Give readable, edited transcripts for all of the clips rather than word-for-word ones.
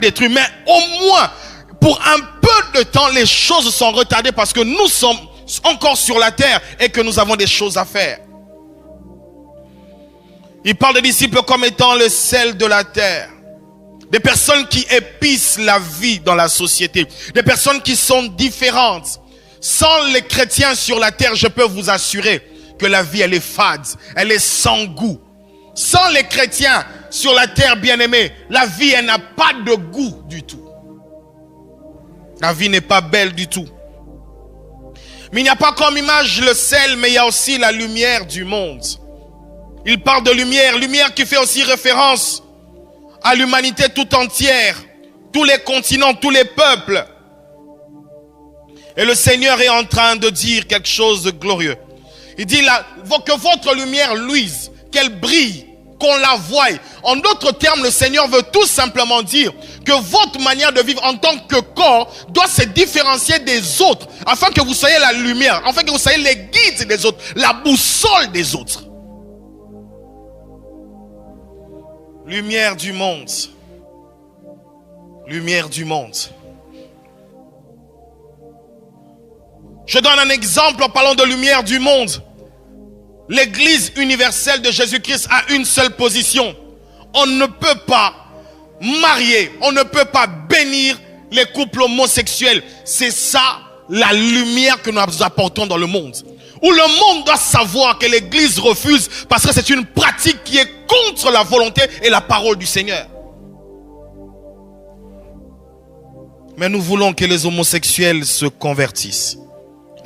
détruit, mais au moins, pour un peu de temps, les choses sont retardées parce que nous sommes encore sur la terre et que nous avons des choses à faire. Il parle des disciples comme étant le sel de la terre. Des personnes qui épicent la vie dans la société. Des personnes qui sont différentes. Sans les chrétiens sur la terre, je peux vous assurer que la vie, elle est fade. Elle est sans goût. Sans les chrétiens sur la terre, bien-aimés, la vie, elle n'a pas de goût du tout. La vie n'est pas belle du tout. Mais il n'y a pas comme image le sel, mais il y a aussi la lumière du monde. Il parle de lumière, lumière qui fait aussi référence à l'humanité tout entière, tous les continents, tous les peuples. Et le Seigneur est en train de dire quelque chose de glorieux. Il dit là, que votre lumière luise, qu'elle brille, qu'on la voie. En d'autres termes, le Seigneur veut tout simplement dire que votre manière de vivre en tant que corps doit se différencier des autres, afin que vous soyez la lumière, afin que vous soyez les guides des autres, la boussole des autres. Lumière du monde. Lumière du monde. Je donne un exemple en parlant de lumière du monde. L'église universelle de Jésus-Christ a une seule position. On ne peut pas marier, on ne peut pas bénir les couples homosexuels. C'est ça la lumière que nous apportons dans le monde. Où le monde doit savoir que l'église refuse parce que c'est une pratique qui est contre la volonté et la parole du Seigneur. Mais nous voulons que les homosexuels se convertissent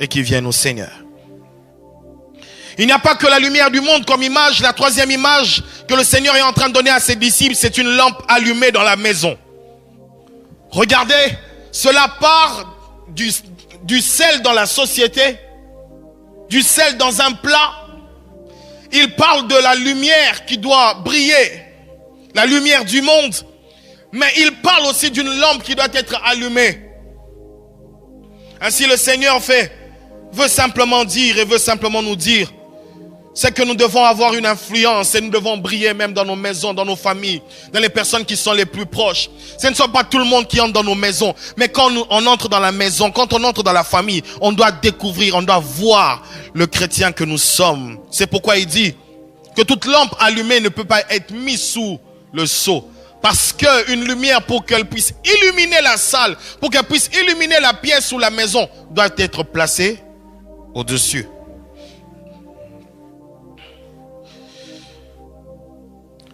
et qu'ils viennent au Seigneur. Il n'y a pas que la lumière du monde comme image. La troisième image que le Seigneur est en train de donner à ses disciples, c'est une lampe allumée dans la maison. Regardez, cela part du sel dans la société, du sel dans un plat. Il parle de la lumière qui doit briller, la lumière du monde. Mais il parle aussi d'une lampe qui doit être allumée. Ainsi le Seigneur veut simplement dire et veut simplement nous dire, c'est que nous devons avoir une influence et nous devons briller même dans nos maisons, dans nos familles, dans les personnes qui sont les plus proches. Ce ne sont pas tout le monde qui entre dans nos maisons, mais quand on entre dans la maison, quand on entre dans la famille, on doit découvrir, on doit voir le chrétien que nous sommes. C'est pourquoi il dit que toute lampe allumée ne peut pas être mise sous le seau. Parce qu'une lumière, pour qu'elle puisse illuminer la salle, pour qu'elle puisse illuminer la pièce ou la maison, doit être placée au-dessus.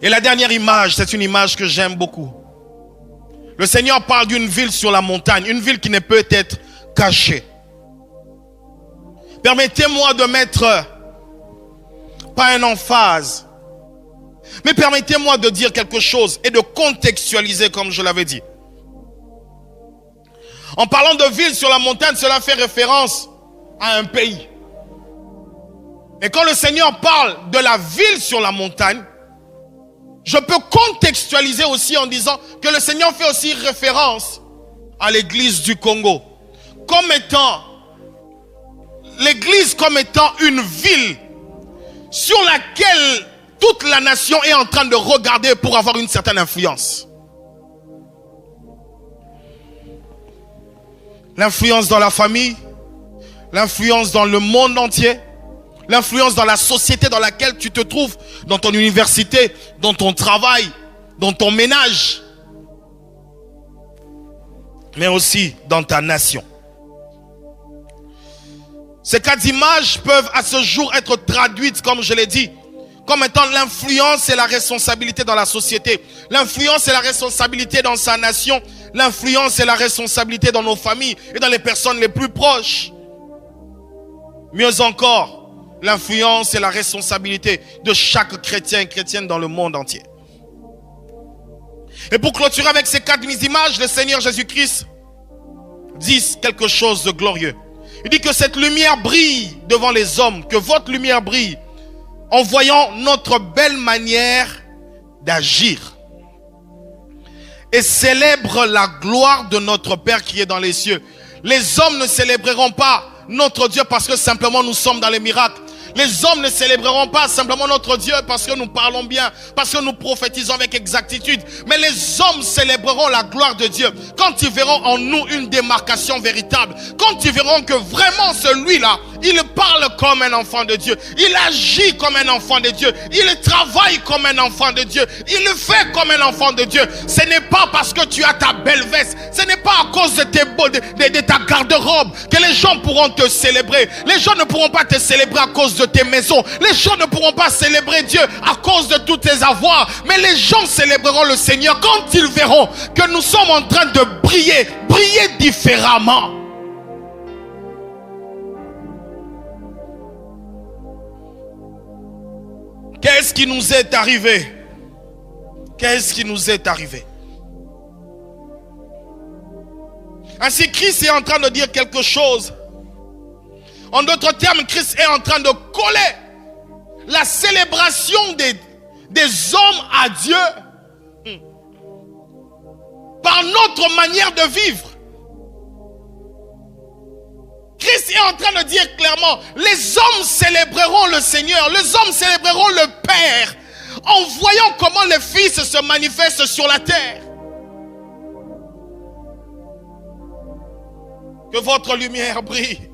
Et la dernière image, c'est une image que j'aime beaucoup. Le Seigneur parle d'une ville sur la montagne, une ville qui ne peut être cachée. Permettez-moi de mettre, pas une emphase, mais permettez-moi de dire quelque chose et de contextualiser comme je l'avais dit. En parlant de ville sur la montagne, cela fait référence à un pays. Et quand le Seigneur parle de la ville sur la montagne, je peux contextualiser aussi en disant que le Seigneur fait aussi référence à l'église du Congo. Comme étant, l'église comme étant une ville sur laquelle toute la nation est en train de regarder pour avoir une certaine influence. L'influence dans la famille, l'influence dans le monde entier, l'influence dans la société dans laquelle tu te trouves, dans ton université, dans ton travail, dans ton ménage, mais aussi dans ta nation. Ces quatre images peuvent à ce jour être traduites, comme je l'ai dit, comme étant l'influence et la responsabilité dans la société. L'influence et la responsabilité dans sa nation. L'influence et la responsabilité dans nos familles et dans les personnes les plus proches. Mieux encore, l'influence et la responsabilité de chaque chrétien et chrétienne dans le monde entier. Et pour clôturer avec ces quatre images, le Seigneur Jésus-Christ dit quelque chose de glorieux. Il dit que cette lumière brille devant les hommes, que votre lumière brille en voyant notre belle manière d'agir et célèbre la gloire de notre Père qui est dans les cieux. Les hommes ne célébreront pas notre Dieu parce que simplement nous sommes dans les miracles. Les hommes ne célébreront pas simplement notre Dieu parce que nous parlons bien, parce que nous prophétisons avec exactitude. Mais les hommes célébreront la gloire de Dieu quand ils verront en nous une démarcation véritable. Quand ils verront que vraiment celui-là, il parle comme un enfant de Dieu. Il agit comme un enfant de Dieu. Il travaille comme un enfant de Dieu. Il le fait comme un enfant de Dieu. Ce n'est pas parce que tu as ta belle veste. Ce n'est pas à cause de ta garde-robe que les gens pourront te célébrer. Les gens ne pourront pas te célébrer à cause de tes maisons. Les gens ne pourront pas célébrer Dieu à cause de tous tes avoirs. Mais les gens célébreront le Seigneur quand ils verront que nous sommes en train de briller différemment. Qu'est-ce qui nous est arrivé? Qu'est-ce qui nous est arrivé? Ainsi, Christ est en train de dire quelque chose. En d'autres termes, Christ est en train de coller la célébration des hommes à Dieu par notre manière de vivre. Christ est en train de dire clairement, les hommes célébreront le Seigneur, les hommes célébreront le Père, en voyant comment le Fils se manifeste sur la terre. Que votre lumière brille.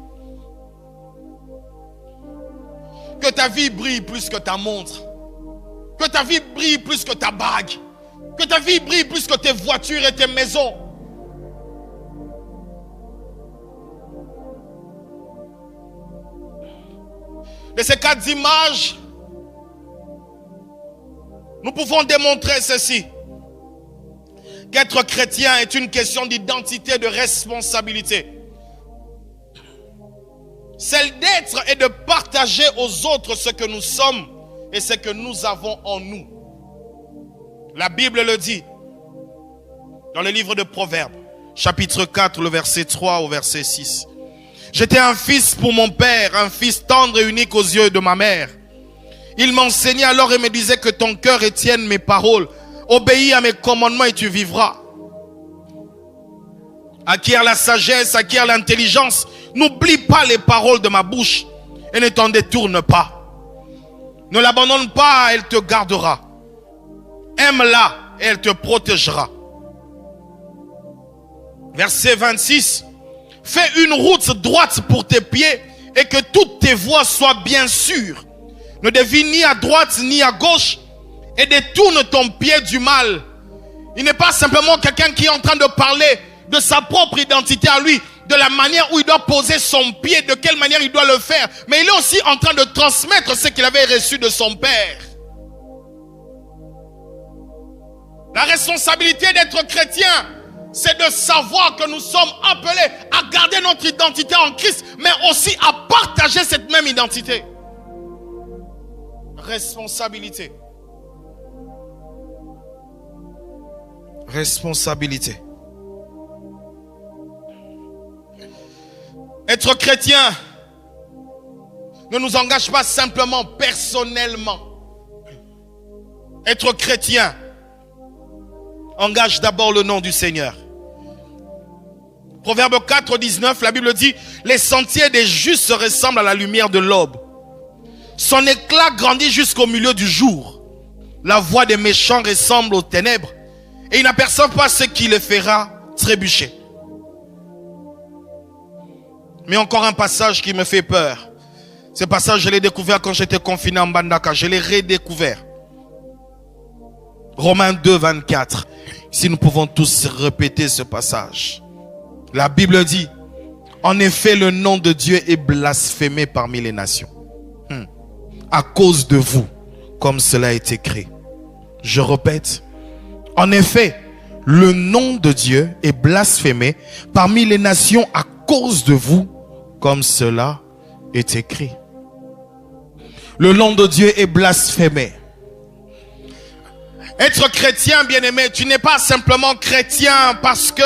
Que ta vie brille plus que ta montre. Que ta vie brille plus que ta bague. Que ta vie brille plus que tes voitures et tes maisons. De ces 4 images, nous pouvons démontrer ceci. Qu'être chrétien est une question d'identité, de responsabilité. Celle d'être et de partager aux autres ce que nous sommes et ce que nous avons en nous. La Bible le dit dans le livre de Proverbes, chapitre 4, le verset 3 au verset 6. J'étais un fils pour mon père, un fils tendre et unique aux yeux de ma mère. Il m'enseignait alors et me disait que ton cœur retienne mes paroles. Obéis à mes commandements et tu vivras. Acquiert la sagesse, acquiert l'intelligence. N'oublie pas les paroles de ma bouche et ne t'en détourne pas. Ne l'abandonne pas, elle te gardera. Aime-la et elle te protégera. Verset 26. Fais une route droite pour tes pieds et que toutes tes voies soient bien sûres. Ne dévie ni à droite ni à gauche et détourne ton pied du mal. Il n'est pas simplement quelqu'un qui est en train de parler de sa propre identité à lui, de la manière où il doit poser son pied, de quelle manière il doit le faire. Mais il est aussi en train de transmettre ce qu'il avait reçu de son père. La responsabilité d'être chrétien, c'est de savoir que nous sommes appelés à garder notre identité en Christ, mais aussi à partager cette même identité. Responsabilité. Responsabilité. Être chrétien ne nous engage pas simplement personnellement. Être chrétien engage d'abord le nom du Seigneur. Proverbe 4, 19, la Bible dit: les sentiers des justes ressemblent à la lumière de l'aube. Son éclat grandit jusqu'au milieu du jour. La voix des méchants ressemble aux ténèbres et ils n'aperçoivent pas ce qui les fera trébucher. Mais encore un passage qui me fait peur. Ce passage, je l'ai découvert quand j'étais confiné en Mbandaka. Je l'ai redécouvert. Romains 2, 24. Si nous pouvons tous répéter ce passage. La Bible dit: en effet, le nom de Dieu est blasphémé parmi les nations. À cause de vous, comme cela est écrit. Je répète. En effet, le nom de Dieu est blasphémé parmi les nations à cause de vous, comme cela est écrit. Le nom de Dieu est blasphémé. Être chrétien, bien-aimé, tu n'es pas simplement chrétien parce que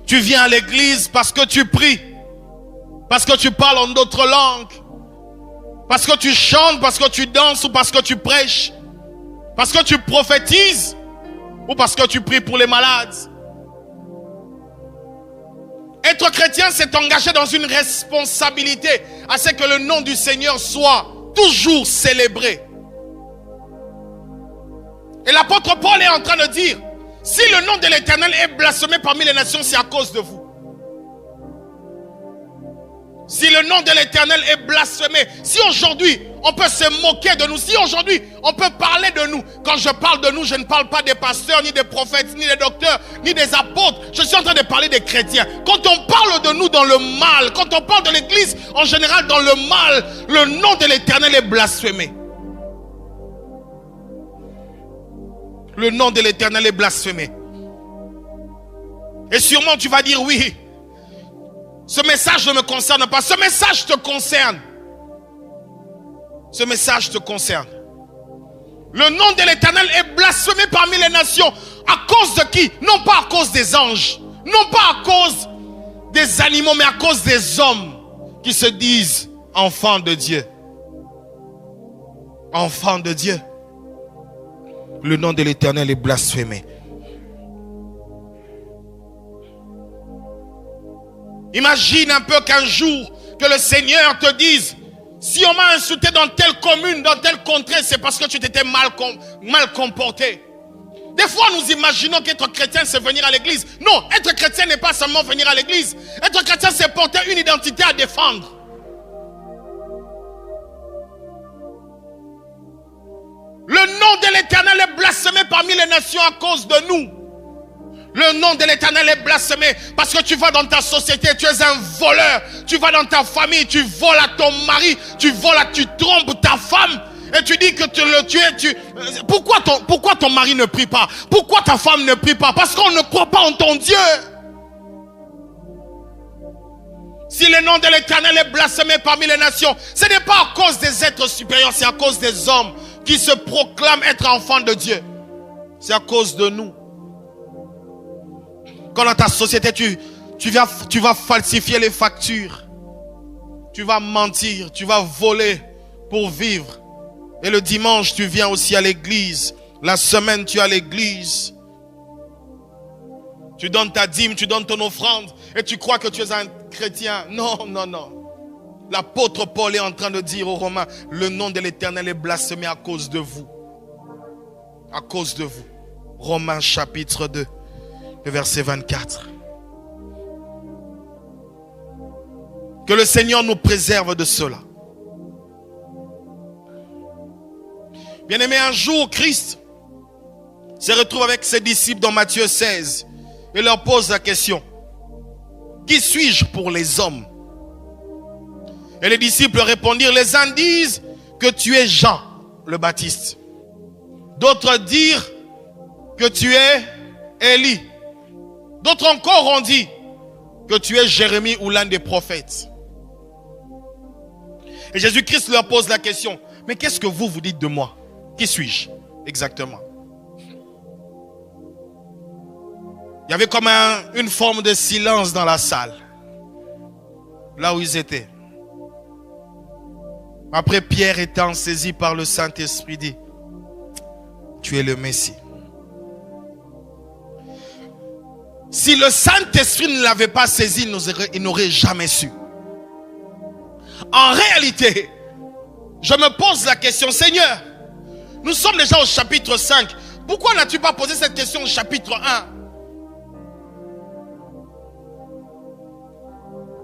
tu viens à l'église, parce que tu pries, parce que tu parles en d'autres langues, parce que tu chantes, parce que tu danses ou parce que tu prêches, parce que tu prophétises ou parce que tu pries pour les malades. Être chrétien, c'est engager dans une responsabilité à ce que le nom du Seigneur soit toujours célébré. Et l'apôtre Paul est en train de dire, si le nom de l'Éternel est blasphémé parmi les nations, c'est à cause de vous. Si le nom de l'Éternel est blasphémé, si aujourd'hui on peut se moquer de nous, si aujourd'hui on peut parler de nous, quand je parle de nous, je ne parle pas des pasteurs, ni des prophètes, ni des docteurs, ni des apôtres, je suis en train de parler des chrétiens. Quand on parle de nous dans le mal, quand on parle de l'Église en général dans le mal, le nom de l'Éternel est blasphémé. Le nom de l'Éternel est blasphémé. Et sûrement tu vas dire oui, ce message ne me concerne pas. Ce message te concerne. Ce message te concerne. Le nom de l'Éternel est blasphémé parmi les nations. À cause de qui? Non pas à cause des anges, non pas à cause des animaux, mais à cause des hommes qui se disent enfants de Dieu. Enfants de Dieu. Le nom de l'Éternel est blasphémé. Imagine un peu qu'un jour, que le Seigneur te dise, si on m'a insulté dans telle commune, dans telle contrée, c'est parce que tu t'étais mal comporté. Des fois, nous imaginons qu'être chrétien, c'est venir à l'église. Non, être chrétien n'est pas seulement venir à l'église. Être chrétien, c'est porter une identité à défendre. Le nom de l'Éternel est blasphémé parmi les nations à cause de nous. Le nom de l'Éternel est blasphémé parce que tu vas dans ta société, tu es un voleur. Tu vas dans ta famille, tu voles à ton mari, tu trompes ta femme. Et tu dis que pourquoi ton mari ne prie pas? Pourquoi ta femme ne prie pas? Parce qu'on ne croit pas en ton Dieu. Si le nom de l'Éternel est blasphémé parmi les nations, ce n'est pas à cause des êtres supérieurs, c'est à cause des hommes qui se proclament être enfants de Dieu. C'est à cause de nous. Quand dans ta société, tu vas falsifier les factures. Tu vas mentir, tu vas voler pour vivre. Et le dimanche, tu viens aussi à l'église. La semaine, tu es à l'église. Tu donnes ta dîme, tu donnes ton offrande. Et tu crois que tu es un chrétien. Non, non, non. L'apôtre Paul est en train de dire aux Romains, le nom de l'Éternel est blasphémé à cause de vous. À cause de vous. Romains chapitre 2, le verset 24. Que le Seigneur nous préserve de cela. Bien-aimé, un jour, Christ se retrouve avec ses disciples dans Matthieu 16 et leur pose la question: qui suis-je pour les hommes? Et les disciples répondirent: les uns disent que tu es Jean le Baptiste, d'autres dirent que tu es Élie, d'autres encore ont dit que tu es Jérémie ou l'un des prophètes. Et Jésus-Christ leur pose la question: mais qu'est-ce que vous dites de moi? Qui suis-je exactement? Il y avait comme une forme de silence dans la salle, là où ils étaient. Après, Pierre étant saisi par le Saint-Esprit dit: tu es le Messie. Si le Saint-Esprit ne l'avait pas saisi, il n'aurait jamais su. En réalité, je me pose la question: Seigneur, nous sommes déjà au chapitre 5. Pourquoi n'as-tu pas posé cette question au chapitre 1?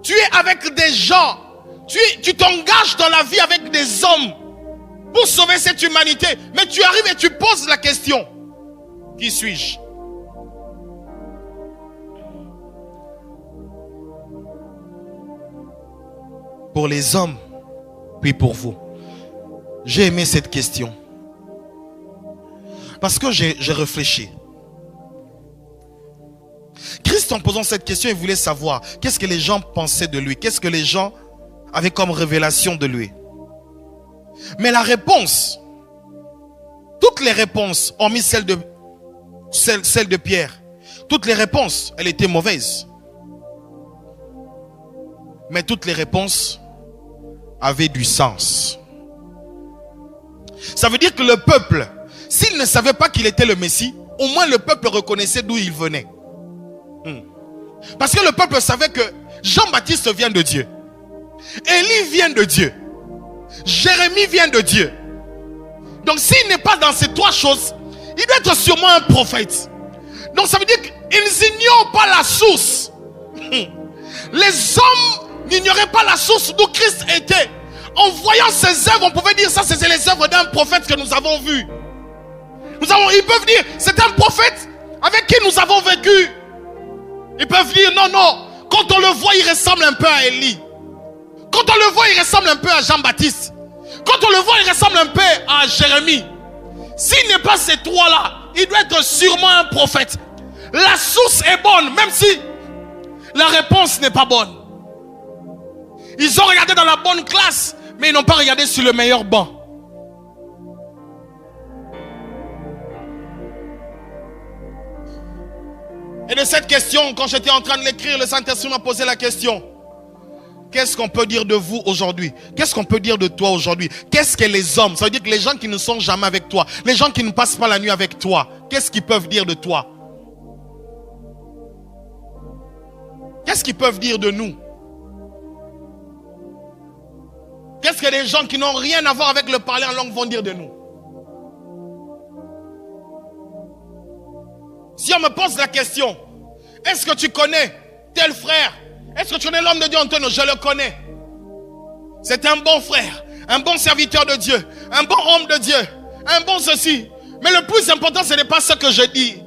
Tu es avec des gens. Tu t'engages dans la vie avec des hommes pour sauver cette humanité. Mais tu arrives et tu poses la question: qui suis-je? Pour les hommes, puis pour vous. J'ai aimé cette question. Parce que j'ai réfléchi. Christ, en posant cette question, il voulait savoir qu'est-ce que les gens pensaient de lui. Qu'est-ce que les gens avaient comme révélation de lui. Mais la réponse, toutes les réponses, hormis celle de Pierre, toutes les réponses, elles étaient mauvaises. Mais toutes les réponses avaient du sens. Ça veut dire que le peuple, s'il ne savait pas qu'il était le Messie, au moins le peuple reconnaissait d'où il venait. Parce que le peuple savait que Jean-Baptiste vient de Dieu. Élie vient de Dieu. Jérémie vient de Dieu. Donc s'il n'est pas dans ces trois choses, il doit être sûrement un prophète. Donc ça veut dire qu'ils ignorent pas la source. Les hommes n'ignoraient pas la source d'où Christ était. En voyant ses œuvres, on pouvait dire ça, c'est les œuvres d'un prophète que nous avons vu. Ils peuvent dire, c'est un prophète avec qui nous avons vécu. Ils peuvent dire, non, quand on le voit, il ressemble un peu à Élie. Quand on le voit, il ressemble un peu à Jean-Baptiste. Quand on le voit, il ressemble un peu à Jérémie. S'il n'est pas ces trois-là, il doit être sûrement un prophète. La source est bonne, même si la réponse n'est pas bonne. Ils ont regardé dans la bonne classe, mais ils n'ont pas regardé sur le meilleur banc. Et de cette question, quand j'étais en train de l'écrire, le Saint-Esprit m'a posé la question. Qu'est-ce qu'on peut dire de vous aujourd'hui? Qu'est-ce qu'on peut dire de toi aujourd'hui? Qu'est-ce que les hommes, ça veut dire que les gens qui ne sont jamais avec toi, les gens qui ne passent pas la nuit avec toi, qu'est-ce qu'ils peuvent dire de toi? Qu'est-ce qu'ils peuvent dire de nous? Qu'est-ce que les gens qui n'ont rien à voir avec le parler en langue vont dire de nous? Si on me pose la question, est-ce que tu connais tel frère? Est-ce que tu connais l'homme de Dieu Antonio? Je le connais. C'est un bon frère, un bon serviteur de Dieu, un bon homme de Dieu, un bon ceci. Mais le plus important, ce n'est pas ce que je dis.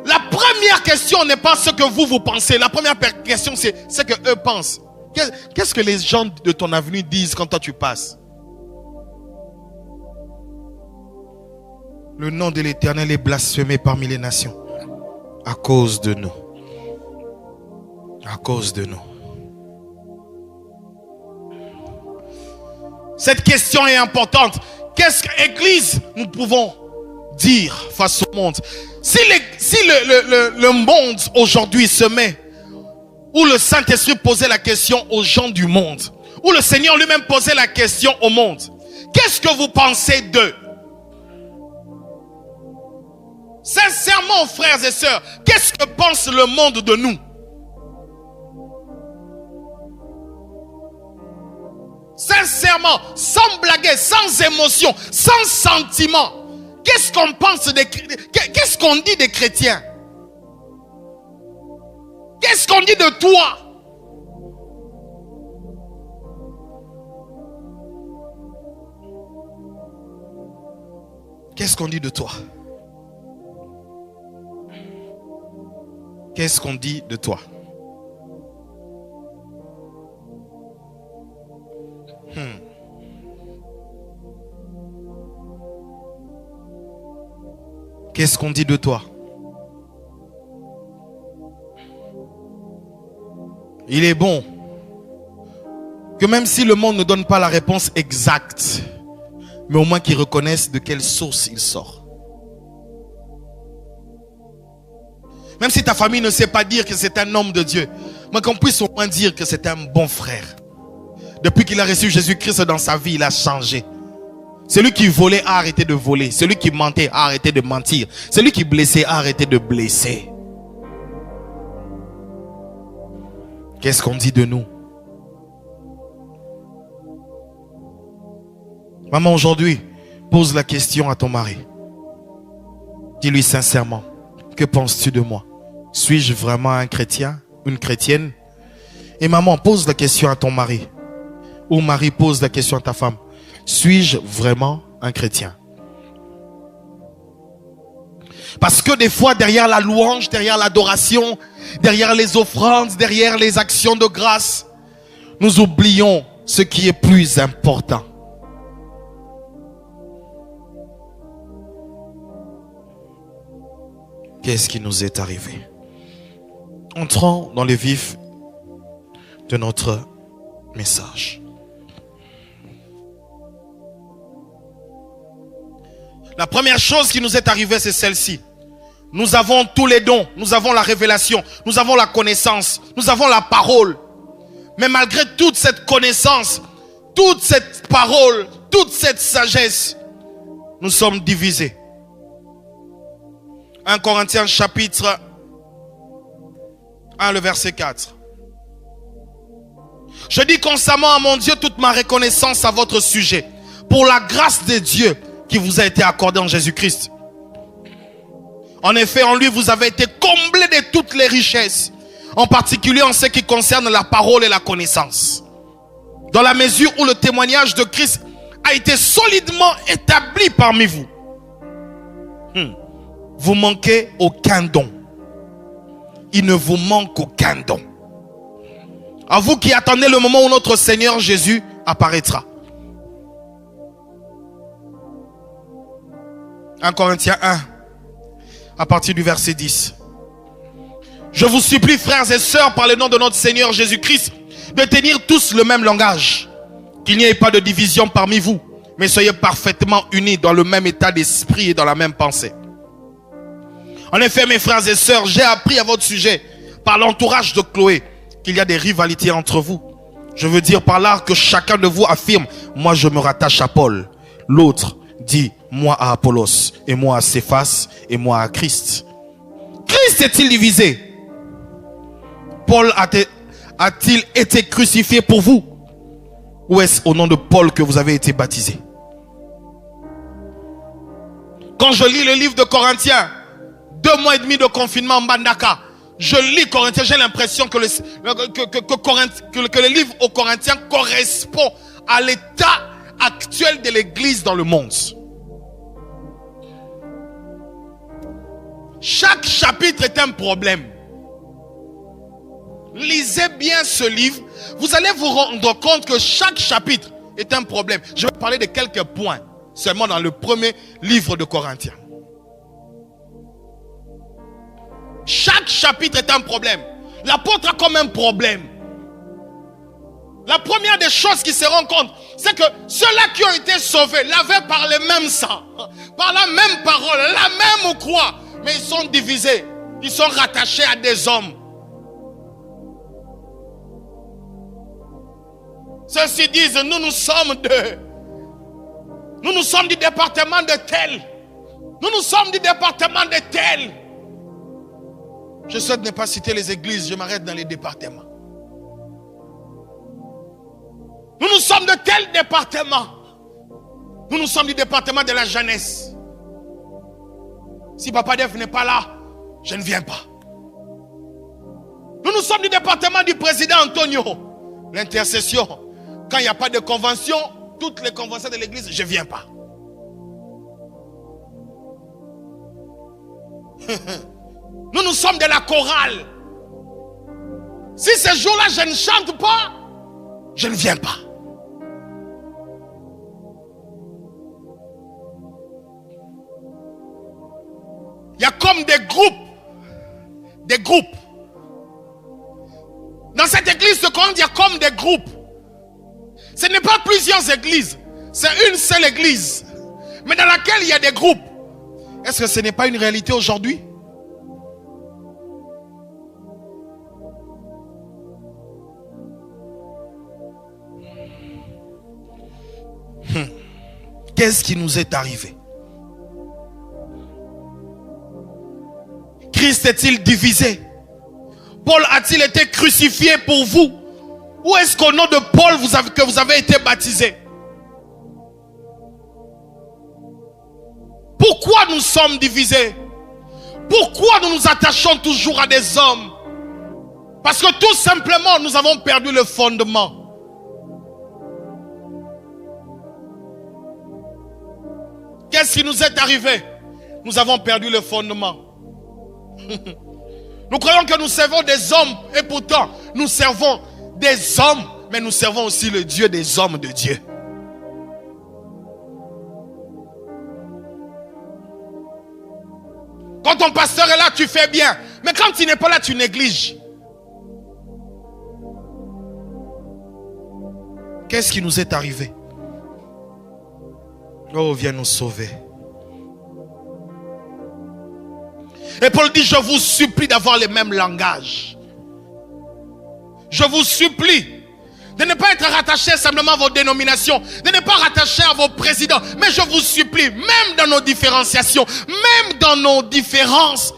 La première question n'est pas ce que vous pensez. La première question, c'est ce que eux pensent. Qu'est-ce que les gens de ton avenue disent quand toi tu passes? Le nom de l'Éternel est blasphémé parmi les nations. À cause de nous. À cause de nous. Cette question est importante. Qu'est-ce qu'Église nous pouvons dire face au monde? Si le monde aujourd'hui se met, où le Saint-Esprit posait la question aux gens du monde, où le Seigneur lui-même posait la question au monde, qu'est-ce que vous pensez d'eux? Sincèrement, frères et sœurs, qu'est-ce que pense le monde de nous? Sincèrement, sans blaguer, sans émotion, sans sentiment, qu'est-ce qu'on pense qu'est-ce qu'on dit des chrétiens? Qu'est-ce qu'on dit de toi? Qu'est-ce qu'on dit de toi? Qu'est-ce qu'on dit de toi? Qu'est-ce qu'on dit de toi? Il est bon que même si le monde ne donne pas la réponse exacte, mais au moins qu'ils reconnaissent de quelle source il sort. Même si ta famille ne sait pas dire que c'est un homme de Dieu, mais qu'on puisse au moins dire que c'est un bon frère. Depuis qu'il a reçu Jésus-Christ dans sa vie, il a changé. Celui qui volait a arrêté de voler. Celui qui mentait a arrêté de mentir. Celui qui blessait a arrêté de blesser. Qu'est-ce qu'on dit de nous? Maman, aujourd'hui, pose la question à ton mari. Dis-lui sincèrement, que penses-tu de moi? Suis-je vraiment un chrétien, une chrétienne? Et maman, pose la question à ton mari. Ou mari, pose la question à ta femme. Suis-je vraiment un chrétien? Parce que des fois, derrière la louange, derrière l'adoration, derrière les offrandes, derrière les actions de grâce, nous oublions ce qui est plus important. Qu'est-ce qui nous est arrivé? Entrons dans le vif de notre message. La première chose qui nous est arrivée, c'est celle-ci. Nous avons tous les dons, nous avons la révélation, nous avons la connaissance, nous avons la parole. Mais malgré toute cette connaissance, toute cette parole, toute cette sagesse, nous sommes divisés. 1 Corinthiens chapitre 1, le verset 4. Je dis constamment à mon Dieu toute ma reconnaissance à votre sujet pour la grâce de Dieu qui vous a été accordée en Jésus-Christ. En effet, en lui, vous avez été comblés de toutes les richesses, en particulier en ce qui concerne la parole et la connaissance. Dans la mesure où le témoignage de Christ a été solidement établi parmi vous. Vous manquez aucun don. Il ne vous manque aucun don. À vous qui attendez le moment où notre Seigneur Jésus apparaîtra. 1 Corinthiens 1, à partir du verset 10. Je vous supplie, frères et sœurs, par le nom de notre Seigneur Jésus-Christ, de tenir tous le même langage. Qu'il n'y ait pas de division parmi vous, mais soyez parfaitement unis dans le même état d'esprit et dans la même pensée. En effet, mes frères et sœurs, j'ai appris à votre sujet, par l'entourage de Chloé, qu'il y a des rivalités entre vous. Je veux dire par là que chacun de vous affirme, moi je me rattache à Paul. L'autre dit, moi à Apollos, et moi à Céphas, et moi à Christ. Christ est-il divisé? Paul a-t-il été crucifié pour vous? Ou est-ce au nom de Paul que vous avez été baptisé? Quand je lis le livre de Corinthiens, 2 mois et demi de confinement en Mbandaka, je lis Corinthiens, j'ai l'impression que le livre aux Corinthiens correspond à l'état actuel de l'église dans le monde. Chaque chapitre est un problème. Lisez bien ce livre, vous allez vous rendre compte que chaque chapitre est un problème. Je vais parler de quelques points seulement dans le premier livre de Corinthiens. Chaque chapitre est un problème. L'apôtre a comme un problème. La première des choses qui se rend compte, c'est que ceux-là qui ont été sauvés l'avaient par le même sang, par la même parole, la même croix, mais ils sont divisés, ils sont rattachés à des hommes. Ceux-ci disent, nous sommes du département de tel, nous sommes du département de tel. Je souhaite ne pas citer les églises, je m'arrête dans les départements. Nous sommes de tel département. Nous sommes du département de la jeunesse. Si Papa Def n'est pas là, je ne viens pas. Nous sommes du département du président Antonio. L'intercession. Quand il n'y a pas de convention, toutes les conventions de l'église, je ne viens pas. Nous sommes de la chorale. Si ce jour-là je ne chante pas, je ne viens pas. Il y a comme des groupes. Des groupes. Dans cette église de Corinthe, il y a comme des groupes. Ce n'est pas plusieurs églises. C'est une seule église. Mais dans laquelle il y a des groupes. Est-ce que ce n'est pas une réalité aujourd'hui? Qu'est-ce qui nous est arrivé? Christ est-il divisé? Paul a-t-il été crucifié pour vous? Ou est-ce qu'au nom de Paul que vous avez été baptisé? Pourquoi nous sommes divisés? Pourquoi nous nous attachons toujours à des hommes? Parce que tout simplement nous avons perdu le fondement. Qu'est-ce qui nous est arrivé? Nous avons perdu le fondement. Nous croyons que nous servons des hommes et pourtant nous servons des hommes, mais nous servons aussi le Dieu des hommes de Dieu. Quand ton pasteur est là, tu fais bien. Mais quand il n'est pas là, tu négliges. Qu'est-ce qui nous est arrivé? Oh, viens nous sauver. Et Paul dit, je vous supplie d'avoir le même langage. Je vous supplie de ne pas être rattaché simplement à vos dénominations, de ne pas rattacher à vos présidents. Mais je vous supplie, même dans nos différenciations, même dans nos différences,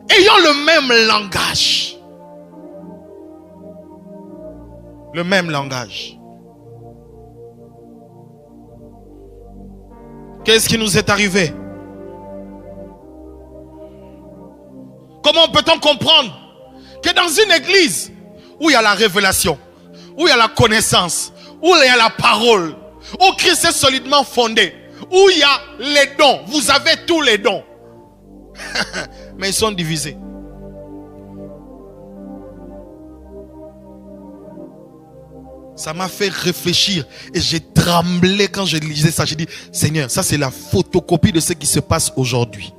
ayons le même langage. le même langage. Qu'est-ce qui nous est arrivé? Comment peut-on comprendre que dans une église où il y a la révélation, où il y a la connaissance, où il y a la parole, où Christ est solidement fondé, où il y a les dons, vous avez tous les dons, mais ils sont divisés. Ça m'a fait réfléchir et j'ai tremblé quand je lisais ça. J'ai dit, Seigneur, ça c'est la photocopie de ce qui se passe aujourd'hui.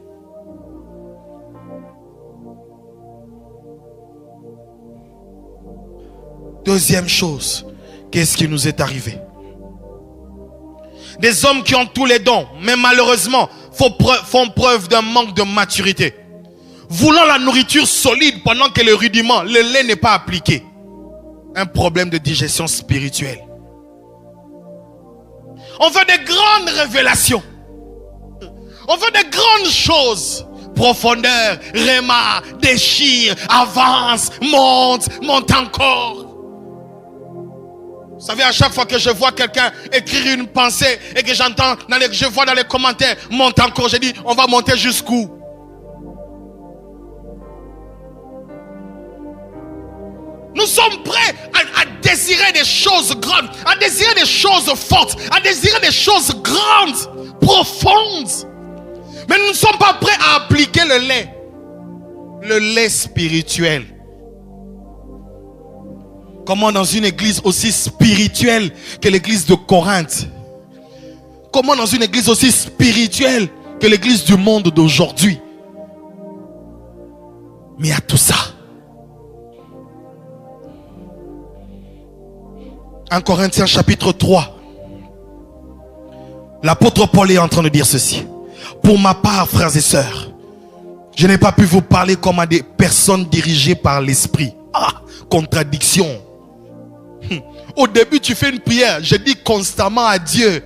Deuxième chose, qu'est-ce qui nous est arrivé? Des hommes qui ont tous les dons, mais malheureusement font preuve d'un manque de maturité. Voulant la nourriture solide pendant que le rudiment, le lait n'est pas appliqué. Un problème de digestion spirituelle. On veut des grandes révélations. On veut des grandes choses. Profondeur, réma, déchire, avance, monte encore. Vous savez, à chaque fois que je vois quelqu'un écrire une pensée et que je vois dans les commentaires, monte encore, je dis, on va monter jusqu'où? Nous sommes prêts à désirer des choses grandes, à désirer des choses fortes, à désirer des choses grandes, profondes. Mais nous ne sommes pas prêts à appliquer le lait spirituel. Comment dans une église aussi spirituelle que l'église de Corinthe, comment dans une église aussi spirituelle que l'église du monde d'aujourd'hui, mais à tout ça, 1 Corinthiens chapitre 3, l'apôtre Paul est en train de dire ceci. Pour ma part, frères et sœurs, je n'ai pas pu vous parler comme à des personnes dirigées par l'esprit. Ah, contradiction. Au début, tu fais une prière, je dis constamment à Dieu.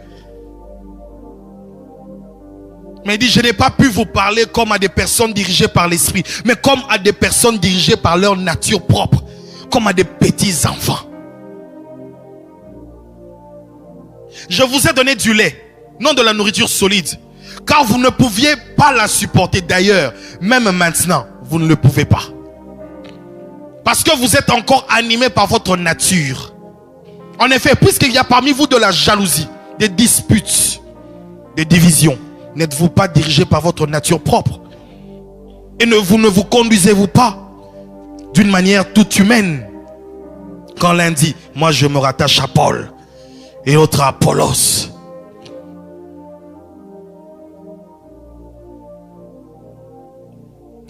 Mais il dit, je n'ai pas pu vous parler comme à des personnes dirigées par l'esprit, mais comme à des personnes dirigées par leur nature propre, comme à des petits enfants. Je vous ai donné du lait, non de la nourriture solide, car vous ne pouviez pas la supporter. D'ailleurs, même maintenant, vous ne le pouvez pas. Parce que vous êtes encore animés par votre nature. En effet, puisqu'il y a parmi vous de la jalousie, des disputes, des divisions, n'êtes-vous pas dirigés par votre nature propre? Et vous ne vous conduisez-vous pas d'une manière toute humaine? Quand l'un dit, moi je me rattache à Paul, et l'autre à Apollos.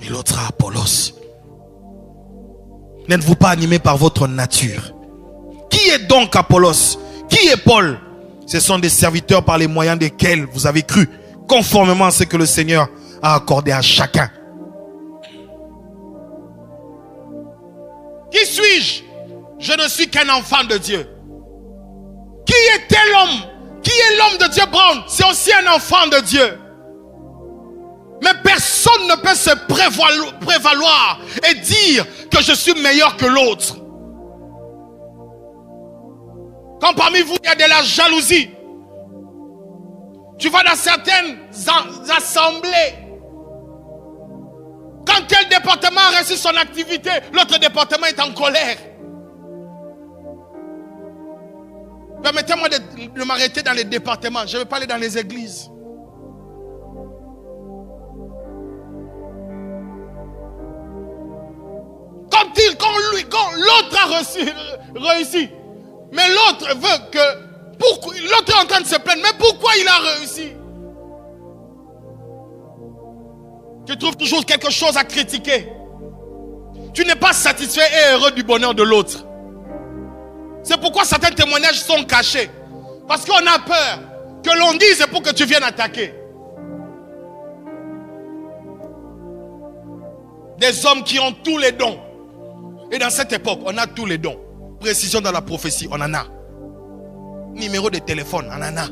Et l'autre à Apollos. N'êtes-vous pas animé par votre nature? Qui est donc Apollos? Qui est Paul? Ce sont des serviteurs par les moyens desquels vous avez cru, conformément à ce que le Seigneur a accordé à chacun. Qui suis-je? Je ne suis qu'un enfant de Dieu. Qui était l'homme? Qui est l'homme de Dieu, Brown? C'est aussi un enfant de Dieu. Mais personne ne peut se prévaloir et dire que je suis meilleur que l'autre. Quand parmi vous il y a de la jalousie, tu vas dans certaines assemblées. Quand tel département a reçu son activité, l'autre département est en colère. Permettez-moi de m'arrêter dans les départements. Je ne vais pas aller dans les églises. Quand l'autre a réussi, mais l'autre veut que... L'autre est en train de se plaindre. Mais pourquoi il a réussi? Tu trouves toujours quelque chose à critiquer. Tu n'es pas satisfait et heureux du bonheur de l'autre. C'est pourquoi certains témoignages sont cachés. Parce qu'on a peur que l'on dise pour que tu viennes attaquer. Des hommes qui ont tous les dons. Et dans cette époque, on a tous les dons. Précision dans la prophétie, on en a. Numéro de téléphone, on en a.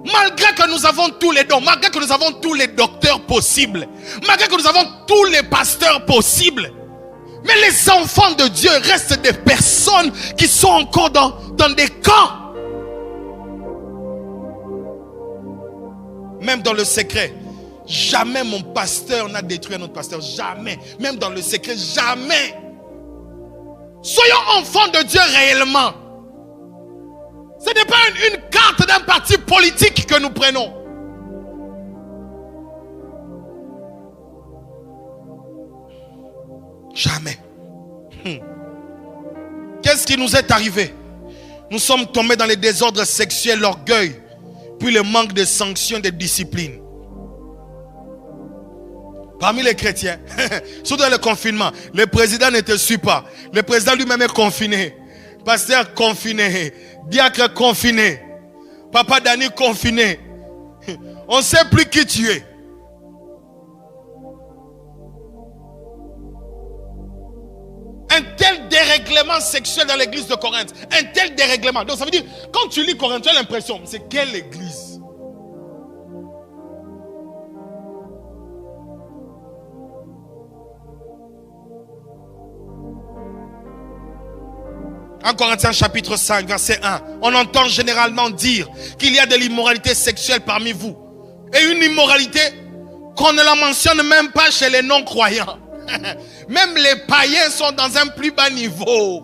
Malgré que nous avons tous les dons, malgré que nous avons tous les docteurs possibles, malgré que nous avons tous les pasteurs possibles, Mais les enfants de Dieu restent des personnes qui sont encore dans des camps. Même dans le secret. Jamais mon pasteur n'a détruit un autre pasteur. Jamais. Même dans le secret, jamais. Soyons enfants de Dieu réellement. Ce n'est pas une carte d'un parti politique que nous prenons. Jamais. Qu'est-ce qui nous est arrivé? Nous sommes tombés dans les désordres sexuels, l'orgueil, puis le manque de sanctions, de discipline. Parmi les chrétiens, surtout dans le confinement, le président ne te suit pas. Le président lui-même est confiné. Pasteur confiné. Diacre confiné. Papa Dani confiné. On ne sait plus qui tu es. Un tel dérèglement sexuel dans l'église de Corinthe. Un tel dérèglement. Donc ça veut dire, quand tu lis Corinthe, tu as l'impression, c'est quelle église? En Corinthiens chapitre 5, verset 1, on entend généralement dire qu'il y a de l'immoralité sexuelle parmi vous. Et une immoralité qu'on ne la mentionne même pas chez les non-croyants. Même les païens sont dans un plus bas niveau.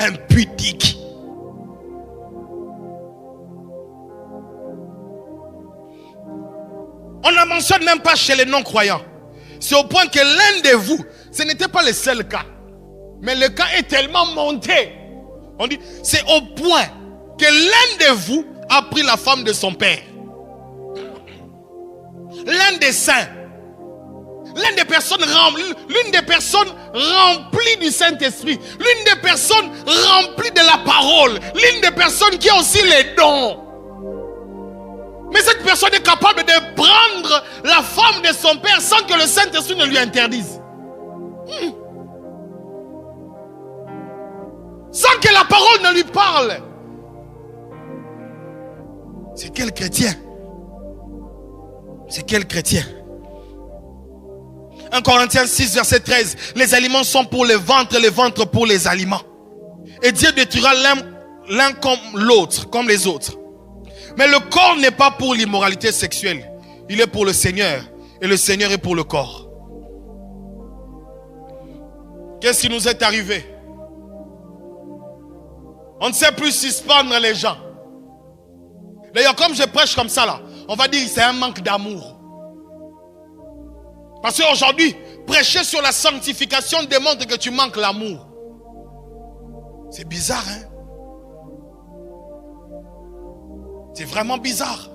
Impudique. On ne la mentionne même pas chez les non-croyants. C'est au point que l'un de vous, ce n'était pas le seul cas. Mais le cas est tellement monté. On dit, c'est au point que l'un de vous a pris la femme de son père. L'un des saints. L'une des personnes remplies du Saint-Esprit. L'une des personnes remplies de la parole. L'une des personnes qui a aussi les dons. Mais cette personne est capable de prendre la femme de son père sans que le Saint-Esprit ne lui interdise. Sans que la parole ne lui parle. C'est quel chrétien? C'est quel chrétien? 1 Corinthiens 6, verset 13. Les aliments sont pour le ventre pour les aliments. Et Dieu détruira l'un comme l'autre, comme les autres. Mais le corps n'est pas pour l'immoralité sexuelle. Il est pour le Seigneur. Et le Seigneur est pour le corps. Qu'est-ce qui nous est arrivé? On ne sait plus suspendre les gens. D'ailleurs, comme je prêche comme ça là, on va dire que c'est un manque d'amour. Parce qu'aujourd'hui, prêcher sur la sanctification démontre que tu manques l'amour. C'est bizarre, hein? C'est vraiment bizarre.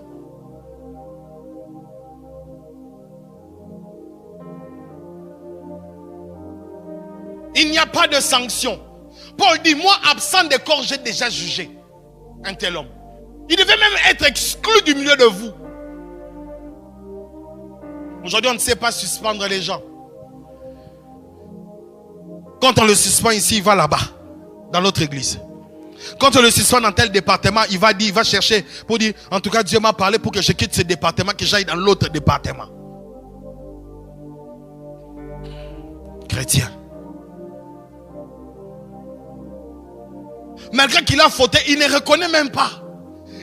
Il n'y a pas de sanction. Paul dit, moi absent des corps, j'ai déjà jugé un tel homme. Il devait même être exclu du milieu de vous. Aujourd'hui, on ne sait pas suspendre les gens. Quand on le suspend ici, il va là-bas, dans l'autre église. Quand on le suspend dans tel département, il va chercher pour dire, en tout cas, Dieu m'a parlé pour que je quitte ce département, que j'aille dans l'autre département. Chrétien. Malgré qu'il a fauté, il ne reconnaît même pas.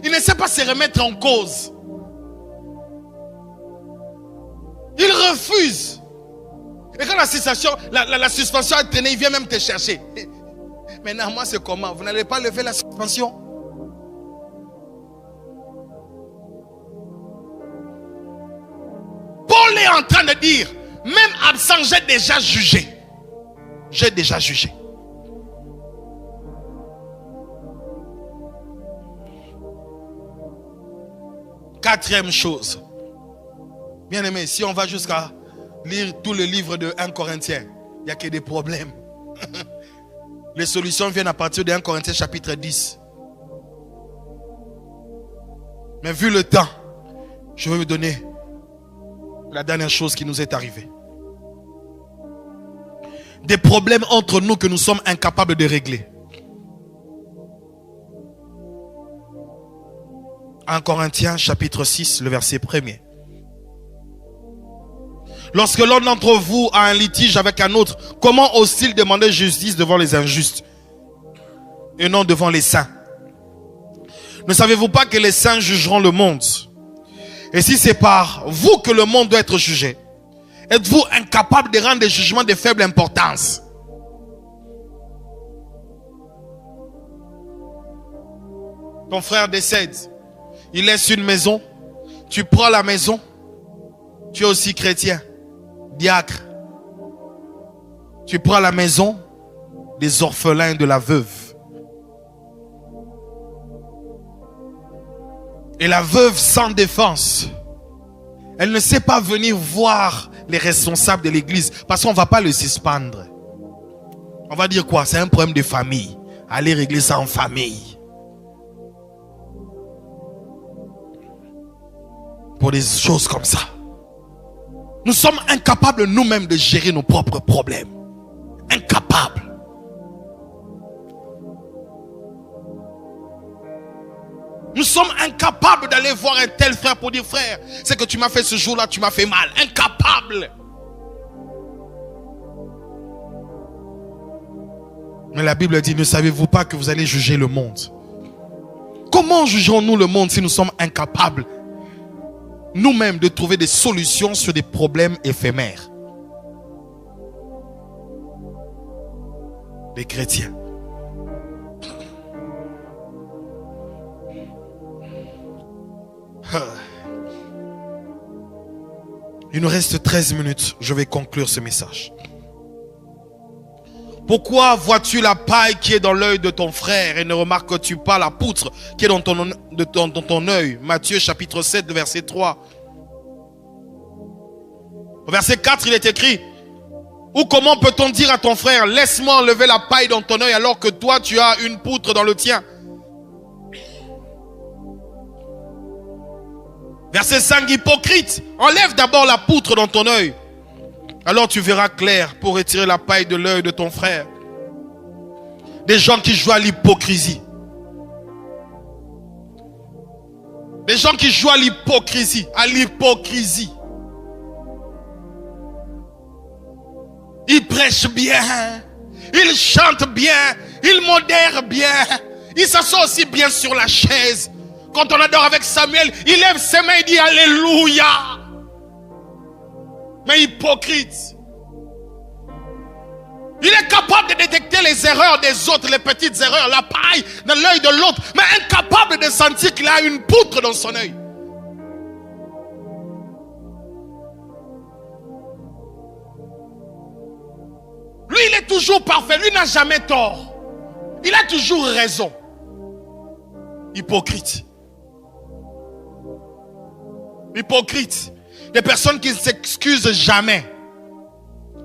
Il ne sait pas se remettre en cause. Il refuse. Et quand la suspension a traîné, il vient même te chercher. Maintenant, moi, c'est comment? Vous n'allez pas lever la suspension? Paul est en train de dire, même absent, j'ai déjà jugé. J'ai déjà jugé. Quatrième chose. Bien aimé, si on va jusqu'à lire tout le livre de 1 Corinthiens, il n'y a que des problèmes. Les solutions viennent à partir de 1 Corinthiens chapitre 10. Mais vu le temps, je vais vous donner la dernière chose qui nous est arrivée. Des problèmes entre nous que nous sommes incapables de régler. 1 Corinthiens chapitre 6, le verset 1er. Lorsque l'un d'entre vous a un litige avec un autre, comment ose-t-il demander justice devant les injustes et non devant les saints? Ne savez-vous pas que les saints jugeront le monde? Et si c'est par vous que le monde doit être jugé, êtes-vous incapable de rendre des jugements de faible importance? Ton frère décède, il laisse une maison, tu prends la maison, tu es aussi chrétien, diacre. Tu prends la maison des orphelins de la veuve. Et la veuve sans défense, elle ne sait pas venir voir les responsables de l'église parce qu'on ne va pas le suspendre. On va dire quoi? C'est un problème de famille. Allez régler ça en famille. Pour des choses comme ça. Nous sommes incapables nous-mêmes de gérer nos propres problèmes. Incapables. Nous sommes incapables d'aller voir un tel frère pour dire: frère, c'est que tu m'as fait ce jour-là, tu m'as fait mal. Incapable. Mais la Bible dit: ne savez-vous pas que vous allez juger le monde? Comment jugerons-nous le monde si nous sommes incapables nous-mêmes de trouver des solutions sur des problèmes éphémères? Les chrétiens. Il nous reste 13 minutes. Je vais conclure ce message. Pourquoi vois-tu la paille qui est dans l'œil de ton frère et ne remarques-tu pas la poutre qui est dans ton œil? Matthieu chapitre 7, verset 3. Au verset 4, il est écrit: ou comment peut-on dire à ton frère: laisse-moi enlever la paille dans ton œil alors que toi tu as une poutre dans le tien? Verset 5, hypocrite, enlève d'abord la poutre dans ton œil. Alors tu verras clair pour retirer la paille de l'œil de ton frère. Des gens qui jouent à l'hypocrisie. Des gens qui jouent à l'hypocrisie. À l'hypocrisie. Ils prêchent bien. Ils chantent bien. Ils modèrent bien. Ils s'assoient aussi bien sur la chaise. Quand on adore avec Samuel, il lève ses mains et dit Alléluia. Mais hypocrite. Il est capable de détecter les erreurs des autres, les petites erreurs, la paille dans l'œil de l'autre, mais incapable de sentir qu'il a une poutre dans son œil. Lui, il est toujours parfait, lui n'a jamais tort. Il a toujours raison. Hypocrite. Hypocrite. Des personnes qui ne s'excusent jamais,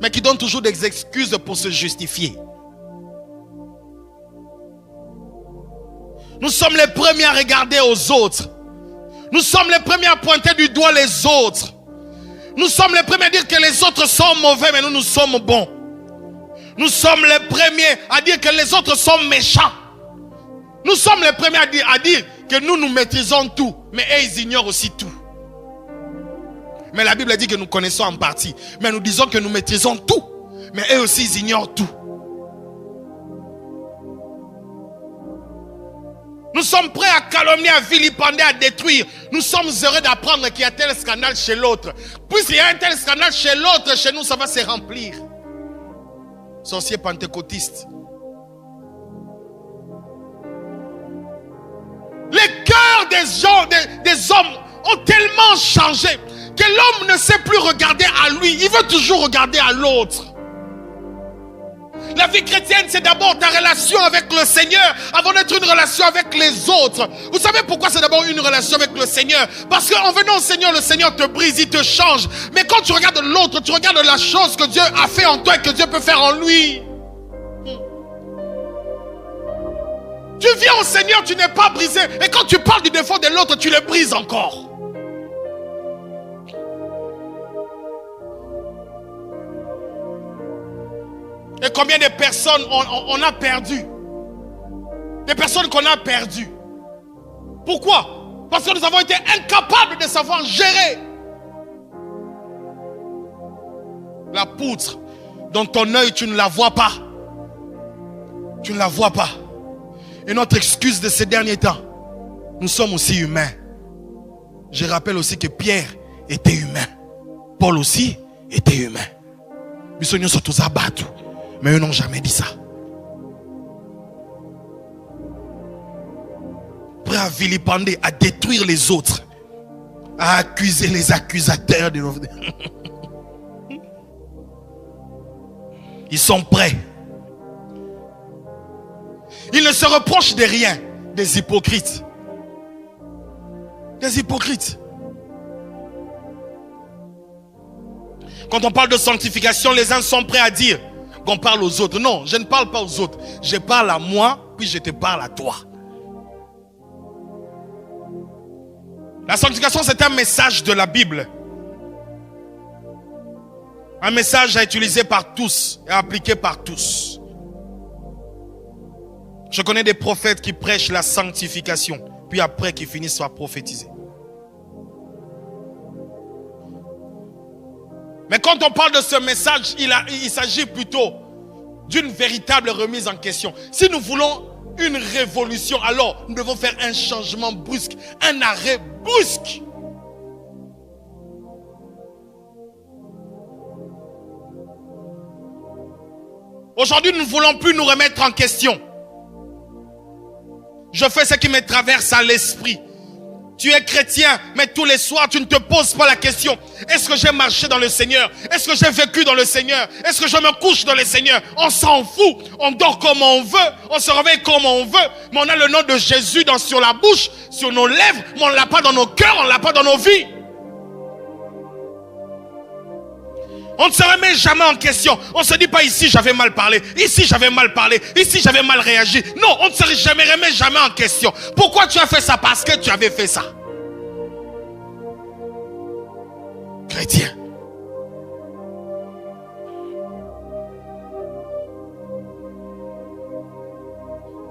mais qui donnent toujours des excuses pour se justifier. Nous sommes les premiers à regarder aux autres. Nous sommes les premiers à pointer du doigt les autres. Nous sommes les premiers à dire que les autres sont mauvais, mais nous sommes bons. Nous sommes les premiers à dire que les autres sont méchants. Nous sommes les premiers à dire que nous maîtrisons tout, mais eux, ils ignorent aussi tout. Mais la Bible dit que nous connaissons en partie. Mais nous disons que nous maîtrisons tout. Mais eux aussi, ils ignorent tout. Nous sommes prêts à calomnier, à vilipender, à détruire. Nous sommes heureux d'apprendre qu'il y a tel scandale chez l'autre. Puisqu'il y a un tel scandale chez l'autre, chez nous, ça va se remplir. Sorciers pentecôtistes. Les cœurs des gens, des hommes ont tellement changé que l'homme ne sait plus regarder à lui. Il veut toujours regarder à l'autre. La vie chrétienne, c'est d'abord ta relation avec le Seigneur avant d'être une relation avec les autres. Vous savez pourquoi c'est d'abord une relation avec le Seigneur? Parce qu'en venant au Seigneur, le Seigneur te brise, il te change. Mais quand tu regardes l'autre, tu regardes la chose que Dieu a fait en toi et que Dieu peut faire en lui. Tu viens au Seigneur, tu n'es pas brisé. Et quand tu parles du défaut de l'autre, tu le brises encore. Et combien de personnes on a perdu? Des personnes qu'on a perdues. Pourquoi? Parce que nous avons été incapables de savoir gérer. La poutre dans ton œil, tu ne la vois pas. Tu ne la vois pas. Et notre excuse de ces derniers temps, nous sommes aussi humains. Je rappelle aussi que Pierre était humain. Paul aussi était humain. Nous sommes tous abattus. Mais eux n'ont jamais dit ça. Prêt à vilipender, à détruire les autres, à accuser les accusateurs de nos... Ils sont prêts. Ils ne se reprochent de rien. Des hypocrites. Des hypocrites. Quand on parle de sanctification, les uns sont prêts à dire qu'on parle aux autres. Non, je ne parle pas aux autres. Je parle à moi, puis je te parle à toi. La sanctification, c'est un message de la Bible. Un message à utiliser par tous et à appliquer par tous. Je connais des prophètes qui prêchent la sanctification, puis après qui finissent par prophétiser. Mais quand on parle de ce message, il s'agit plutôt d'une véritable remise en question. Si nous voulons une révolution, alors nous devons faire un changement brusque, un arrêt brusque. Aujourd'hui, nous ne voulons plus nous remettre en question. Je fais ce qui me traverse à l'esprit. Tu es chrétien, mais tous les soirs, tu ne te poses pas la question. Est-ce que j'ai marché dans le Seigneur? Est-ce que j'ai vécu dans le Seigneur? Est-ce que je me couche dans le Seigneur? On s'en fout. On dort comme on veut. On se réveille comme on veut. Mais on a le nom de Jésus sur la bouche, sur nos lèvres. Mais on ne l'a pas dans nos cœurs, on ne l'a pas dans nos vies. On ne se remet jamais en question. On ne se dit pas ici j'avais mal parlé, ici j'avais mal parlé, ici j'avais mal réagi. Non, on ne se remet jamais en question. Pourquoi tu as fait ça? Parce que tu avais fait ça. Chrétien.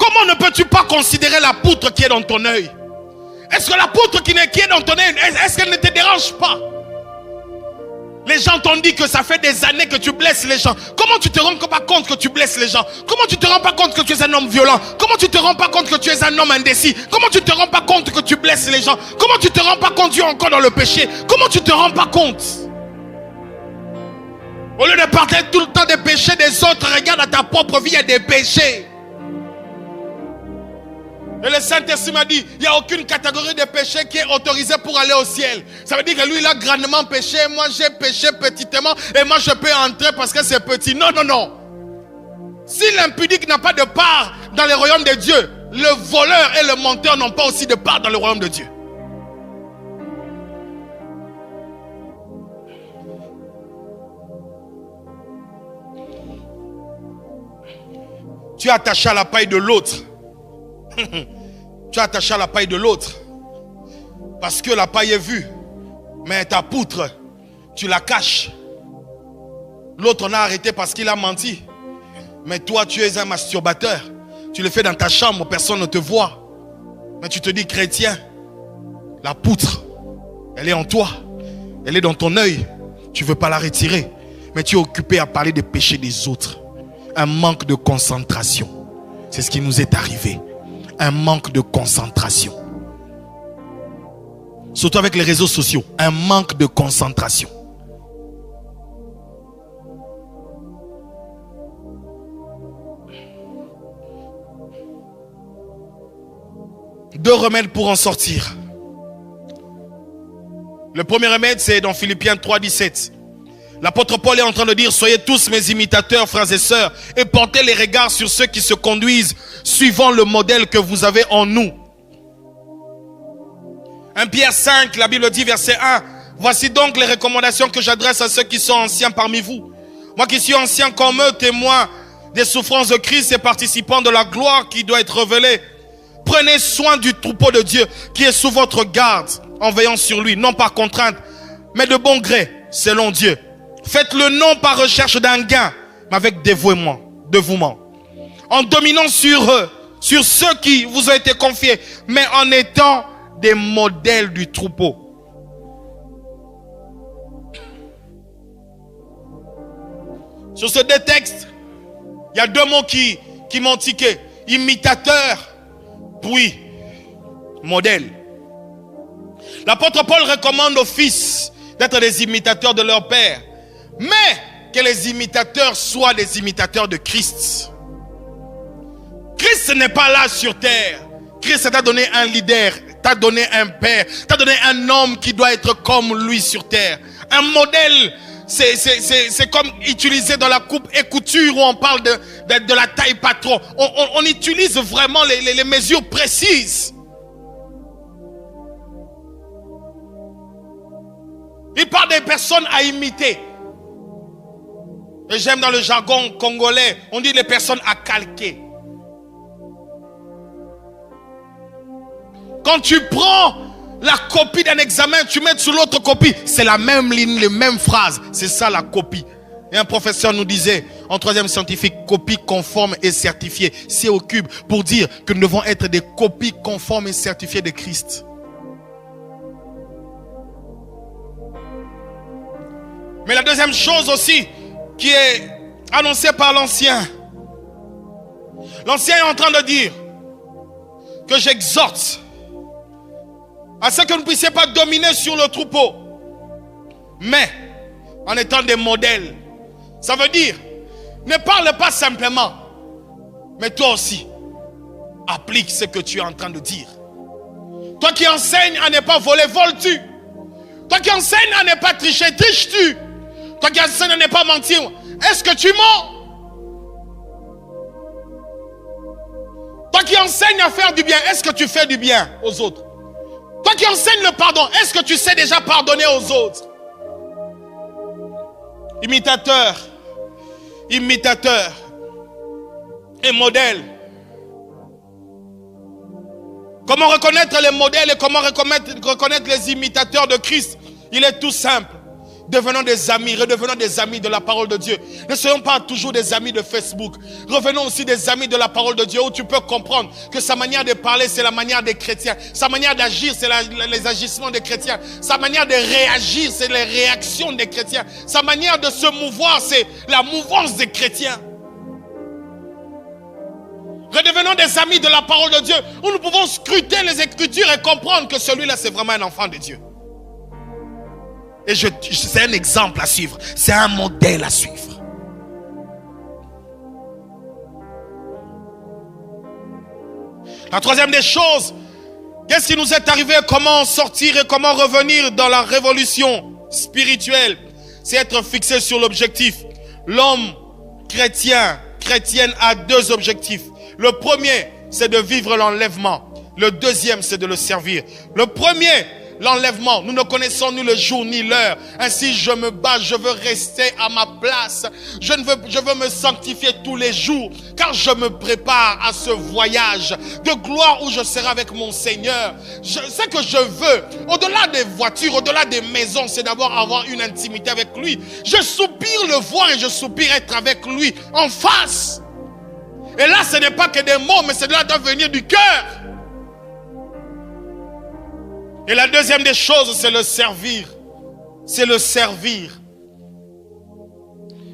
Comment ne peux-tu pas considérer la poutre qui est dans ton œil? Est-ce que la poutre qui est dans ton œil, est-ce qu'elle ne te dérange pas? Les gens t'ont dit que ça fait des années que tu blesses les gens. Comment tu te rends pas compte que tu blesses les gens? Comment tu te rends pas compte que tu es un homme violent? Comment tu te rends pas compte que tu es un homme indécis? Comment tu te rends pas compte que tu blesses les gens? Comment tu te rends pas compte que tu es encore dans le péché? Comment tu te rends pas compte? Au lieu de parler tout le temps des péchés des autres, regarde à ta propre vie, il y a des péchés. Et le Saint-Esprit m'a dit, il n'y a aucune catégorie de péché qui est autorisée pour aller au ciel. Ça veut dire que lui, il a grandement péché, moi j'ai péché petitement, et moi je peux entrer parce que c'est petit. Non, non, non. Si l'impudique n'a pas de part dans le royaume de Dieu, le voleur et le menteur n'ont pas aussi de part dans le royaume de Dieu. Tu es attaché à la paille de l'autre. Tu es attaché à la paille de l'autre parce que la paille est vue, mais ta poutre tu la caches. L'autre on a arrêté parce qu'il a menti, mais toi tu es un masturbateur, tu le fais dans ta chambre, personne ne te voit, mais tu te dis chrétien. La poutre elle est en toi, elle est dans ton œil, tu ne veux pas la retirer, mais tu es occupé à parler des péchés des autres. Un manque de concentration, c'est ce qui nous est arrivé. Un manque de concentration. Surtout avec les réseaux sociaux. Un manque de concentration. Deux remèdes pour en sortir. Le premier remède, c'est dans Philippiens 3:17. L'apôtre Paul est en train de dire, soyez tous mes imitateurs, frères et sœurs, et portez les regards sur ceux qui se conduisent suivant le modèle que vous avez en nous. 1 Pierre 5, la Bible dit, verset 1, voici donc les recommandations que j'adresse à ceux qui sont anciens parmi vous. Moi qui suis ancien comme eux, témoin des souffrances de Christ et participant de la gloire qui doit être révélée. Prenez soin du troupeau de Dieu qui est sous votre garde, en veillant sur lui, non par contrainte, mais de bon gré, selon Dieu. Faites-le non par recherche d'un gain, mais avec dévouement, en dominant sur eux, sur ceux qui vous ont été confiés, mais en étant des modèles du troupeau. Sur ce deux textes, il y a deux mots qui m'ont tiqué. Imitateur, puis modèle. L'apôtre Paul recommande aux fils d'être des imitateurs de leur père, mais que les imitateurs soient des imitateurs de Christ. Christ n'est pas là sur terre. Christ t'a donné un leader, t'a donné un père, t'a donné un homme qui doit être comme lui sur terre. Un modèle, c'est comme utilisé dans la coupe et couture où on parle de la taille patron. On utilise vraiment les mesures précises. Il parle des personnes à imiter. Et j'aime dans le jargon congolais, on dit les personnes à calquer. Quand tu prends la copie d'un examen, tu mets sur l'autre copie, c'est la même ligne, les mêmes phrases. C'est ça la copie. Et un professeur nous disait, en troisième scientifique, copie conforme et certifiée. C'est au cube pour dire que nous devons être des copies conformes et certifiées de Christ. Mais la deuxième chose aussi qui est annoncée par l'ancien. L'ancien est en train de dire que j'exhorte à ce que vous ne puissiez pas dominer sur le troupeau, mais en étant des modèles. Ça veut dire, ne parle pas simplement, mais toi aussi, applique ce que tu es en train de dire. Toi qui enseignes à ne pas voler, voles-tu? Toi qui enseignes à ne pas tricher, triches-tu? Toi qui enseignes à ne pas mentir, est-ce que tu mens? Toi qui enseignes à faire du bien, est-ce que tu fais du bien aux autres? Toi qui enseignes le pardon, est-ce que tu sais déjà pardonner aux autres? Imitateur et modèle. Comment reconnaître les modèles et comment reconnaître les imitateurs de Christ? Il est tout simple. Devenons des amis, redevenons des amis de la parole de Dieu. Ne soyons pas toujours des amis de Facebook. Revenons aussi des amis de la parole de Dieu où tu peux comprendre que sa manière de parler, c'est la manière des chrétiens. Sa manière d'agir, c'est les agissements des chrétiens. Sa manière de réagir, c'est les réactions des chrétiens. Sa manière de se mouvoir, c'est la mouvance des chrétiens. Redevenons des amis de la parole de Dieu où nous pouvons scruter les Écritures et comprendre que celui-là, c'est vraiment un enfant de Dieu. Et c'est un exemple à suivre. C'est un modèle à suivre. La troisième des choses, qu'est-ce qui nous est arrivé? Comment sortir et comment revenir dans la révolution spirituelle? C'est être fixé sur l'objectif. L'homme chrétienne a deux objectifs. Le premier, c'est de vivre l'enlèvement. Le deuxième, c'est de le servir. Le premier, l'enlèvement, nous ne connaissons ni le jour ni l'heure. Ainsi je me bats, je veux rester à ma place. Je veux me sanctifier tous les jours, car je me prépare à ce voyage de gloire où je serai avec mon Seigneur. Ce que je veux, au-delà des voitures, au-delà des maisons, c'est d'abord avoir une intimité avec lui. Je soupire le voir et je soupire être avec lui en face. Et là, ce n'est pas que des mots, mais cela doit venir du cœur. Et la deuxième des choses, c'est le servir. C'est le servir.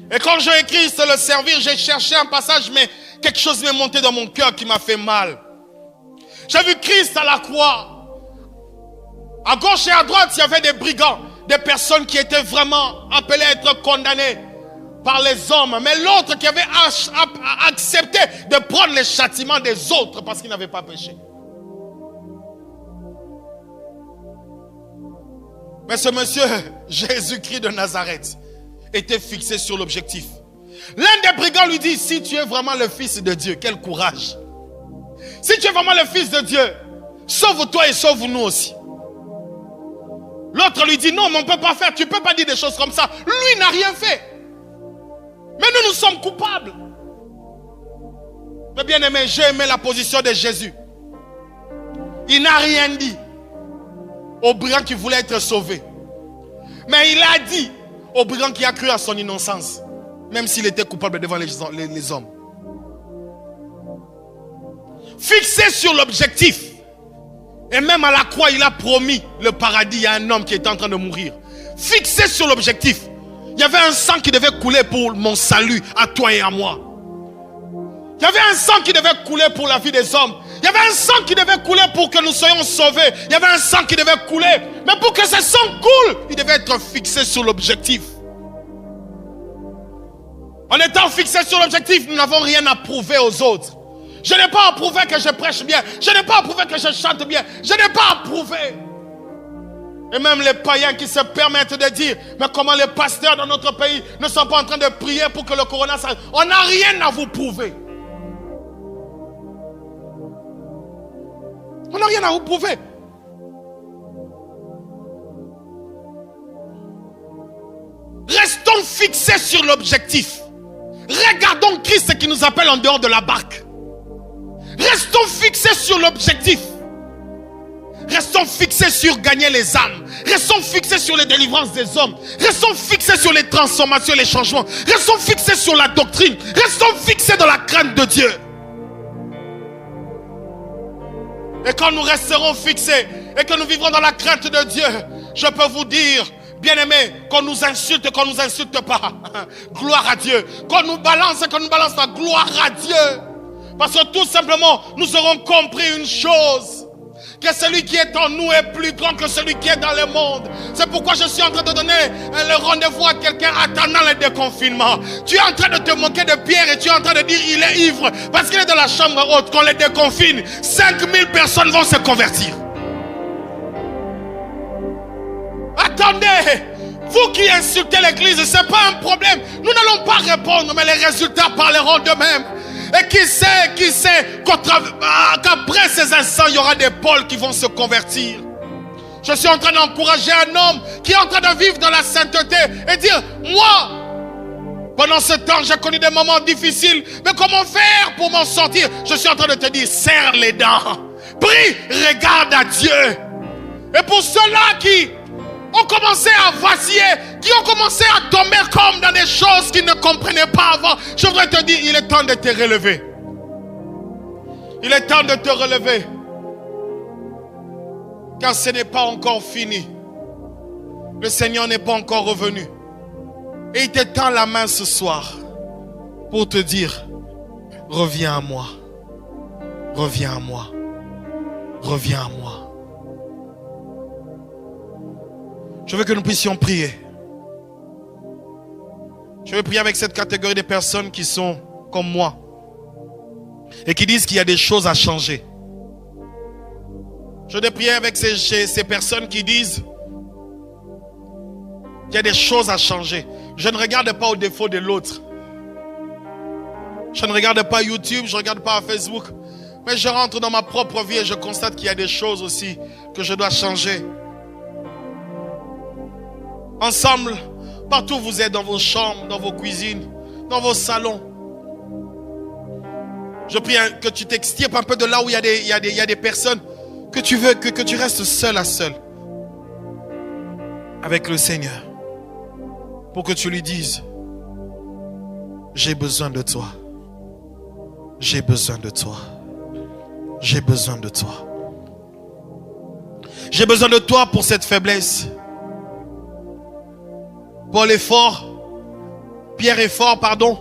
Et quand j'ai écrit c'est le servir, j'ai cherché un passage, mais quelque chose m'est monté dans mon cœur qui m'a fait mal. J'ai vu Christ à la croix. À gauche et à droite, il y avait des brigands, des personnes qui étaient vraiment appelées à être condamnées par les hommes. Mais l'autre qui avait accepté de prendre les châtiments des autres parce qu'il n'avait pas péché. Mais ce monsieur, Jésus-Christ de Nazareth, était fixé sur l'objectif. L'un des brigands lui dit, si tu es vraiment le Fils de Dieu, quel courage. Si tu es vraiment le Fils de Dieu, sauve-toi et sauve-nous aussi. L'autre lui dit, non, mais on ne peut pas faire, tu ne peux pas dire des choses comme ça. Lui n'a rien fait. Mais nous sommes coupables. Mais bien aimé, j'ai aimé la position de Jésus. Il n'a rien dit au brigand qui voulait être sauvé. Mais il a dit au brigand qui a cru à son innocence, même s'il était coupable devant les hommes. Fixé sur l'objectif, Et même à la croix, il a promis le paradis à un homme qui était en train de mourir. Fixé sur l'objectif. Il y avait un sang qui devait couler pour mon salut, à toi et à moi. Il y avait un sang qui devait couler pour la vie des hommes. Il y avait un sang qui devait couler pour que nous soyons sauvés. Il y avait un sang qui devait couler. Mais pour que ce sang coule, il devait être fixé sur l'objectif. En étant fixé sur l'objectif, nous n'avons rien à prouver aux autres. Je n'ai pas à prouver que je prêche bien. Je n'ai pas à prouver que je chante bien. Je n'ai pas à prouver. Et même les païens qui se permettent de dire, mais comment les pasteurs dans notre pays ne sont pas en train de prier pour que le corona s'arrête. On n'a rien à vous prouver. On n'a rien à vous prouver. Restons fixés sur l'objectif. Regardons Christ qui nous appelle en dehors de la barque. Restons fixés sur l'objectif. Restons fixés sur gagner les âmes. Restons fixés sur les délivrances des hommes. Restons fixés sur les transformations et les changements. Restons fixés sur la doctrine. Restons fixés dans la crainte de Dieu. Et quand nous resterons fixés et que nous vivrons dans la crainte de Dieu, je peux vous dire, bien-aimés, qu'on nous insulte et qu'on ne nous insulte pas. Gloire à Dieu. Qu'on nous balance et qu'on nous balance la gloire à Dieu. Parce que tout simplement, nous aurons compris une chose. Que celui qui est en nous est plus grand que celui qui est dans le monde. C'est pourquoi je suis en train de donner le rendez-vous à quelqu'un attendant le déconfinement. Tu es en train de te moquer de Pierre et tu es en train de dire il est ivre. Parce qu'il est dans la chambre haute. Qu'on les déconfine, 5000 personnes vont se convertir. Attendez, vous qui insultez l'église, ce n'est pas un problème. Nous n'allons pas répondre, mais les résultats parleront d'eux-mêmes. Et qui sait qu'après ces instants, il y aura des pôles qui vont se convertir. Je suis en train d'encourager un homme qui est en train de vivre dans la sainteté et dire, moi, pendant ce temps, j'ai connu des moments difficiles, mais comment faire pour m'en sortir? Je suis en train de te dire, serre les dents, prie, regarde à Dieu. Et pour ceux-là qui ont commencé à vaciller, qui ont commencé à tomber comme dans des choses qu'ils ne comprenaient pas avant, je voudrais te dire, il est temps de te relever. Il est temps de te relever. Car ce n'est pas encore fini. Le Seigneur n'est pas encore revenu. Et il te tend la main ce soir pour te dire, reviens à moi. Reviens à moi. Reviens à moi. Je veux que nous puissions prier. Je veux prier avec cette catégorie de personnes qui sont comme moi et qui disent qu'il y a des choses à changer. Je veux prier avec ces personnes qui disent qu'il y a des choses à changer. Je ne regarde pas au défaut de l'autre. Je ne regarde pas YouTube, je ne regarde pas Facebook. Mais je rentre dans ma propre vie et je constate qu'il y a des choses aussi que je dois changer. Ensemble, partout où vous êtes, dans vos chambres, dans vos cuisines, dans vos salons. Je prie que tu t'extirpes un peu de là où il y a des personnes que tu veux, que tu restes seul à seul avec le Seigneur. Pour que tu lui dises, j'ai besoin de toi. J'ai besoin de toi. J'ai besoin de toi. J'ai besoin de toi pour cette faiblesse. Paul est fort. Pierre est fort, pardon.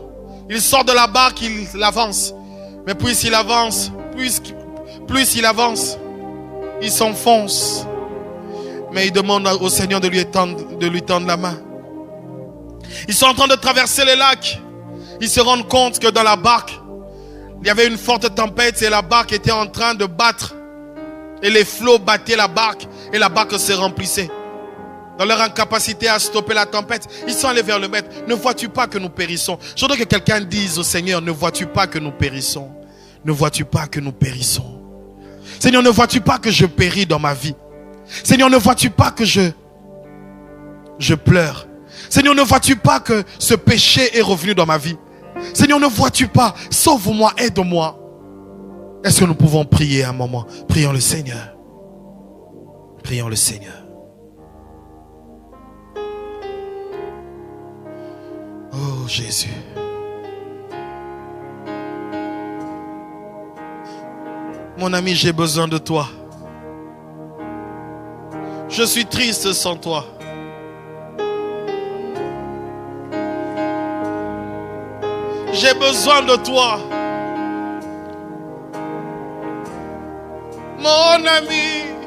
Il sort de la barque, il avance. Mais plus il avance, plus il avance, il s'enfonce. Mais il demande au Seigneur de lui tendre la main. Ils sont en train de traverser le lac. Ils se rendent compte que dans la barque, il y avait une forte tempête et la barque était en train de battre. Et les flots battaient la barque et la barque se remplissait. Dans leur incapacité à stopper la tempête, ils sont allés vers le maître. Ne vois-tu pas que nous périssons? Je voudrais que quelqu'un dise au Seigneur, ne vois-tu pas que nous périssons? Ne vois-tu pas que nous périssons? Seigneur, ne vois-tu pas que je péris dans ma vie? Seigneur, ne vois-tu pas que je pleure? Seigneur, ne vois-tu pas que ce péché est revenu dans ma vie? Seigneur, ne vois-tu pas? Sauve-moi, aide-moi. Est-ce que nous pouvons prier un moment? Prions le Seigneur. Prions le Seigneur. Oh Jésus. Mon ami, j'ai besoin de toi. Je suis triste sans toi. J'ai besoin de toi. Mon ami.